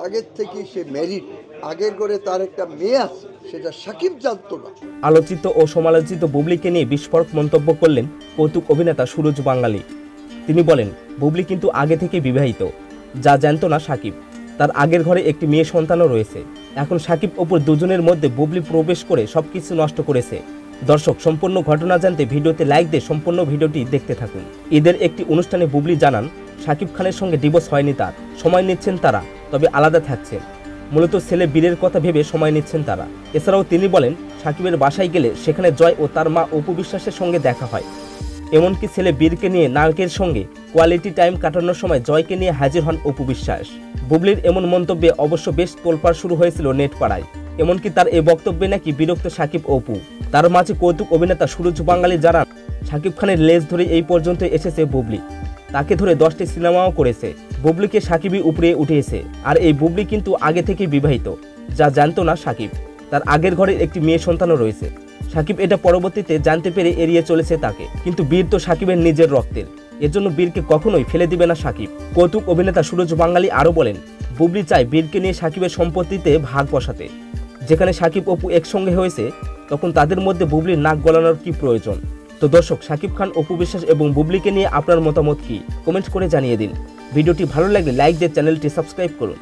আগের থেকে সে ম্যারিড, আগের করে তার একটা মেয়ে আছে, সেটা সাকিব জানতো না। আলোচিত ও সমালোচিত বুবলিকে নিয়ে বিস্ফোরক মন্তব্য করলেন কৌতুক অভিনেতা সুরজ বাঙ্গালী। তিনি বলেন, বুবলি কিন্তু আগে থেকে বিবাহিত, যা জানতো না সাকিব। তার আগের ঘরে একটি মেয়ে সন্তানও রয়েছে। এখন সাকিব অপুর দুজনের মধ্যে বুবলি প্রবেশ করে সবকিছু নষ্ট করেছে। দর্শক, সম্পূর্ণ ঘটনা জানতে ভিডিওতে লাইক দিয়ে সম্পূর্ণ ভিডিওটি দেখতে থাকুন। ঈদের একটি অনুষ্ঠানে বুবলি জানান, সাকিব খানের সঙ্গে ডিভোর্স হয়নি তার, সময় নিচ্ছেন তারা, তবে আলাদা থাকছেন। মূলত ছেলে বীরের কথা ভেবে সময় নিচ্ছেন তারা। এছাড়াও তিনি বলেন, সাকিবের বাসায় গেলে সেখানে জয় ও তার মা অপু বিশ্বাসের সঙ্গে দেখা হয়। এমনকি ছেলে বীরকে নিয়ে নায়কের সঙ্গে কোয়ালিটি টাইম কাটানোর সময় জয়কে নিয়ে হাজির হন অপু বিশ্বাস। বুবলির এমন মন্তব্যে অবশ্য বেশ তোলপাড় শুরু হয়েছিল নেট পাড়ায়। এমনকি তার এই বক্তব্যে নাকি বিরক্ত সাকিব অপু। তার মাঝে কৌতুক অভিনেতা সুরজ বাঙ্গালী জানান, সাকিব খানের লেজ ধরে এই পর্যন্ত এসেছে বুবলি। তাকে ধরে 10টি সিনেমাও করেছে। বুবলিকে সাকিবই উপরে উঠিয়েছে। আর এই বুবলি কিন্তু আগে থেকে বিবাহিত, যা জানতো না সাকিব। তার আগের ঘরের একটি মেয়ে সন্তানও রয়েছে। সাকিব এটা পরবর্তীতে জানতে পেরে এড়িয়ে চলেছে তাকে। কিন্তু বীর তো সাকিবের নিজের রক্তের, এজন্য বীরকে কখনোই ফেলে দিবে না সাকিব। কৌতুক অভিনেতা সুরজ বাঙ্গালী আরও বলেন, বুবলি চায় বীরকে নিয়ে সাকিবের সম্পত্তিতে ভাগ বসাতে। যেখানে সাকিব অপু একসঙ্গে হয়েছে, তখন তাদের মধ্যে বুবলির নাক গলানোর কি প্রয়োজন? তো দর্শক, সাকিব খান, অপু বিশ্বাস এবং বুবলিকে নিয়ে আপনার মতামত কি? কমেন্ট করে জানিয়ে দিন। ভিডিওটি ভালো লাগলে লাইক দিয়ে চ্যানেলটি সাবস্ক্রাইব করুন।